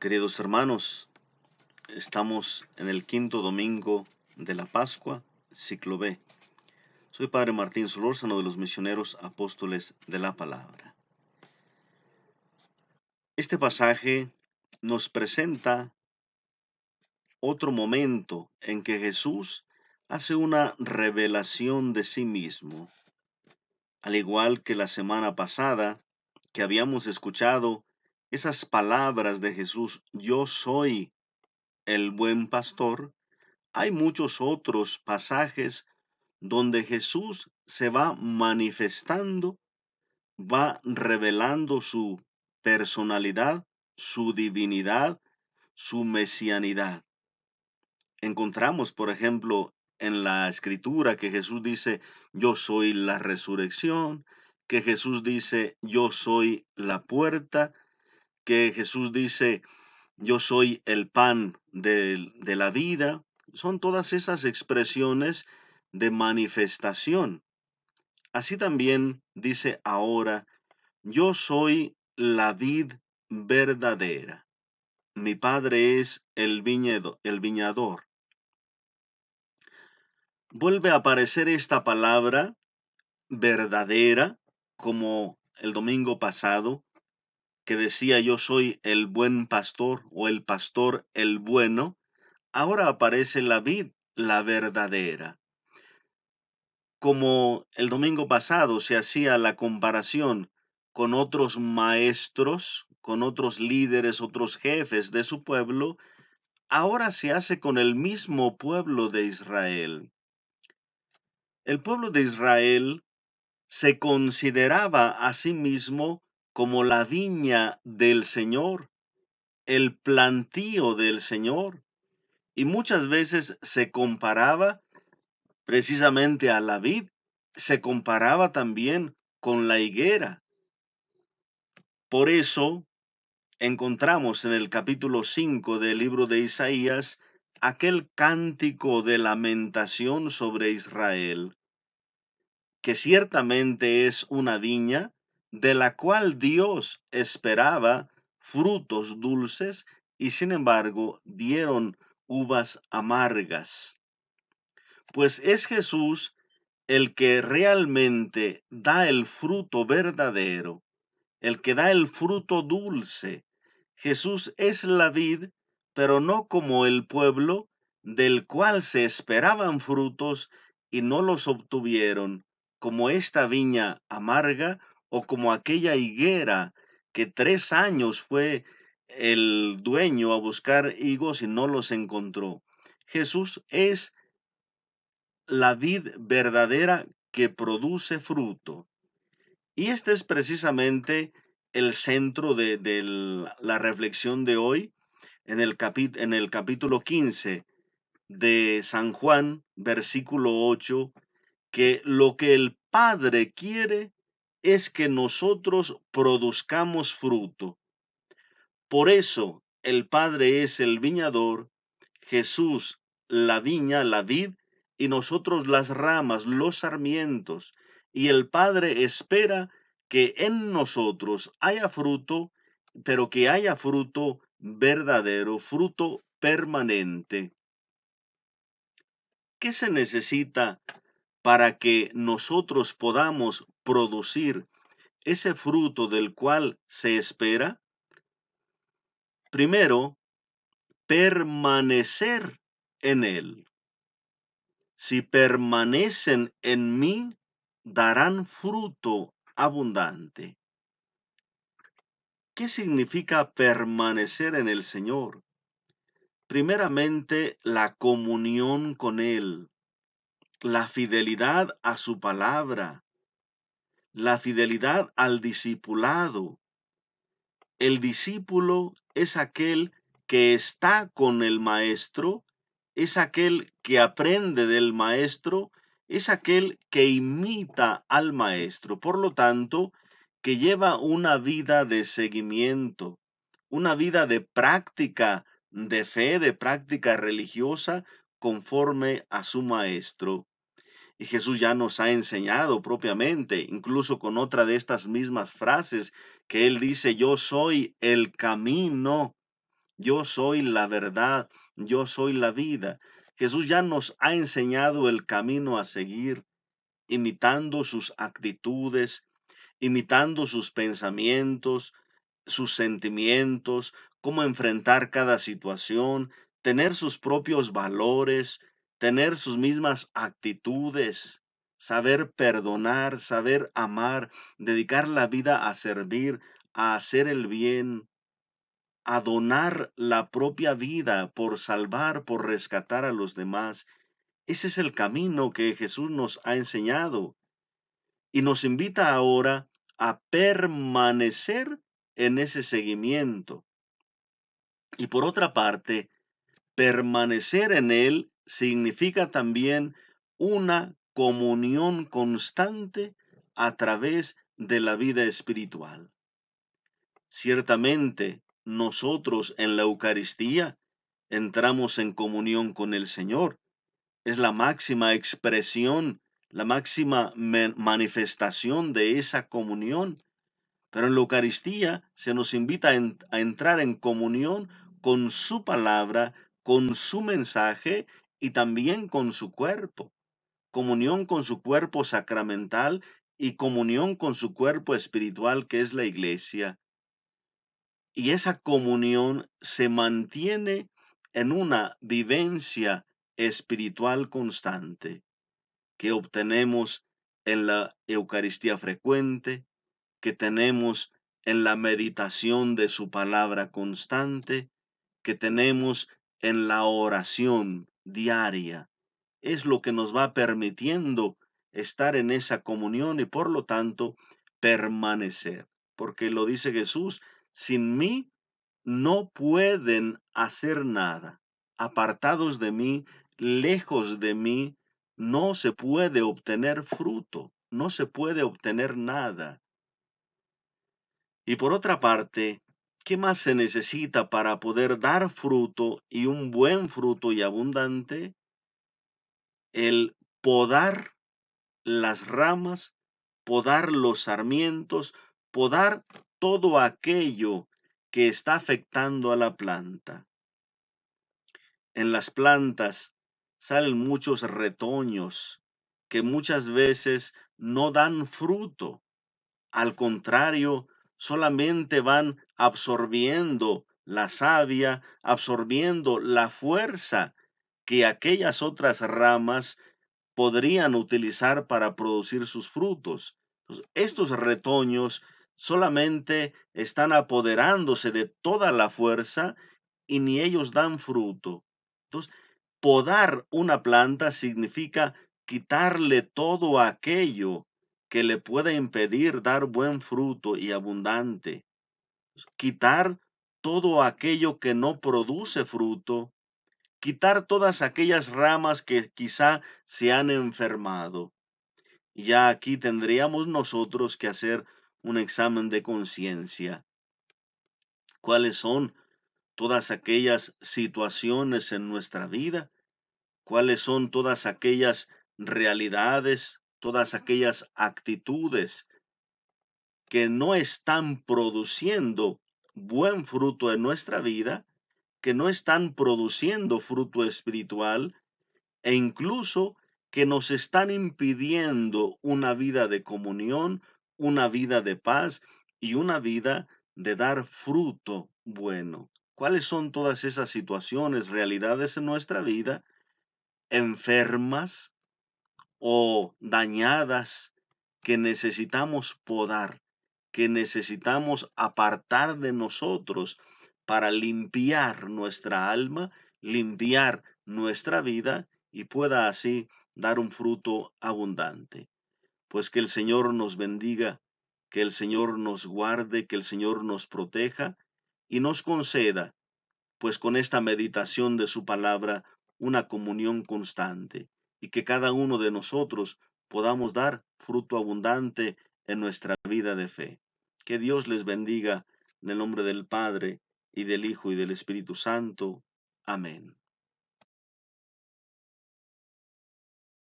Queridos hermanos, estamos en el quinto domingo de la Pascua, ciclo B. Soy Padre Martín Solórzano de los Misioneros Apóstoles de la Palabra. Este pasaje nos presenta otro momento en que Jesús hace una revelación de sí mismo. Al igual que la semana pasada, que habíamos escuchado esas palabras de Jesús, yo soy el buen pastor. Hay muchos otros pasajes donde Jesús se va manifestando, va revelando su personalidad, su divinidad, su mesianidad. Encontramos, por ejemplo, en la escritura que Jesús dice, yo soy la resurrección, que Jesús dice, yo soy la puerta, que Jesús dice, yo soy el pan de la vida. Son todas esas expresiones de manifestación. Así también dice ahora, yo soy la vid verdadera. Mi padre es el viñador. Vuelve a aparecer esta palabra verdadera, como el domingo pasado, que decía yo soy el buen pastor o el pastor el bueno. Ahora aparece la vid, la verdadera. Como el domingo pasado se hacía la comparación con otros maestros, con otros líderes, otros jefes de su pueblo, ahora se hace con el mismo pueblo de Israel. El pueblo de Israel se consideraba a sí mismo como la viña del Señor, el plantío del Señor, y muchas veces se comparaba precisamente a la vid, se comparaba también con la higuera. Por eso encontramos en el capítulo 5 del libro de Isaías aquel cántico de lamentación sobre Israel, que ciertamente es una viña de la cual Dios esperaba frutos dulces y sin embargo dieron uvas amargas. Pues es Jesús el que realmente da el fruto verdadero, el que da el fruto dulce. Jesús es la vid, pero no como el pueblo del cual se esperaban frutos y no los obtuvieron, como esta viña amarga o como aquella higuera que 3 años fue el dueño a buscar higos y no los encontró. Jesús es la vid verdadera que produce fruto. Y este es precisamente el centro de la reflexión de hoy en el capítulo 15 de San Juan, versículo 8, que lo que el Padre quiere es que nosotros produzcamos fruto. Por eso el Padre es el viñador, Jesús la viña, la vid, y nosotros las ramas, los sarmientos. Y el Padre espera que en nosotros haya fruto, pero que haya fruto verdadero, fruto permanente. ¿Qué se necesita para que nosotros podamos producir ese fruto del cual se espera? Primero, permanecer en él. Si permanecen en mí, darán fruto abundante. ¿Qué significa permanecer en el Señor? Primeramente, la comunión con Él, la fidelidad a su palabra, la fidelidad al discipulado. El discípulo es aquel que está con el maestro, es aquel que aprende del maestro, es aquel que imita al maestro. Por lo tanto, que lleva una vida de seguimiento, una vida de práctica de fe, de práctica religiosa conforme a su maestro. Y Jesús ya nos ha enseñado propiamente, incluso con otra de estas mismas frases, que Él dice, yo soy el camino, yo soy la verdad, yo soy la vida. Jesús ya nos ha enseñado el camino a seguir, imitando sus actitudes, imitando sus pensamientos, sus sentimientos, cómo enfrentar cada situación, tener sus propios valores, tener sus mismas actitudes, saber perdonar, saber amar, dedicar la vida a servir, a hacer el bien, a donar la propia vida por salvar, por rescatar a los demás. Ese es el camino que Jesús nos ha enseñado y nos invita ahora a permanecer en ese seguimiento. Y por otra parte, permanecer en él significa también una comunión constante a través de la vida espiritual. Ciertamente, nosotros en la Eucaristía entramos en comunión con el Señor. Es la máxima expresión, la máxima manifestación de esa comunión. Pero en la Eucaristía se nos invita a entrar en comunión con su palabra, con su mensaje y también con su cuerpo. Comunión con su cuerpo sacramental y comunión con su cuerpo espiritual, que es la iglesia. Y esa comunión se mantiene en una vivencia espiritual constante que obtenemos en la Eucaristía frecuente, que tenemos en la meditación de su palabra constante, que tenemos en la oración diaria. Es lo que nos va permitiendo estar en esa comunión y por lo tanto permanecer. Porque lo dice Jesús, sin mí no pueden hacer nada. Apartados de mí, lejos de mí, no se puede obtener fruto, no se puede obtener nada. Y por otra parte, ¿qué más se necesita para poder dar fruto y un buen fruto y abundante? El podar las ramas, podar los sarmientos, podar todo aquello que está afectando a la planta. En las plantas salen muchos retoños que muchas veces no dan fruto. Al contrario, solamente van absorbiendo la savia, absorbiendo la fuerza que aquellas otras ramas podrían utilizar para producir sus frutos. Entonces, estos retoños solamente están apoderándose de toda la fuerza y ni ellos dan fruto. Entonces, podar una planta significa quitarle todo aquello que le pueda impedir dar buen fruto y abundante. Quitar todo aquello que no produce fruto, quitar todas aquellas ramas que quizá se han enfermado. Y ya aquí tendríamos nosotros que hacer un examen de conciencia. ¿Cuáles son todas aquellas situaciones en nuestra vida? ¿Cuáles son todas aquellas realidades, todas aquellas actitudes que no están produciendo buen fruto en nuestra vida, que no están produciendo fruto espiritual e incluso que nos están impidiendo una vida de comunión, una vida de paz y una vida de dar fruto bueno? ¿Cuáles son todas esas situaciones, realidades en nuestra vida, enfermas o dañadas, que necesitamos podar, que necesitamos apartar de nosotros para limpiar nuestra alma, limpiar nuestra vida y pueda así dar un fruto abundante? Pues que el Señor nos bendiga, que el Señor nos guarde, que el Señor nos proteja y nos conceda, pues con esta meditación de su palabra, una comunión constante y que cada uno de nosotros podamos dar fruto abundante en nuestra vida de fe. Que Dios les bendiga en el nombre del Padre y del Hijo y del Espíritu Santo. Amén.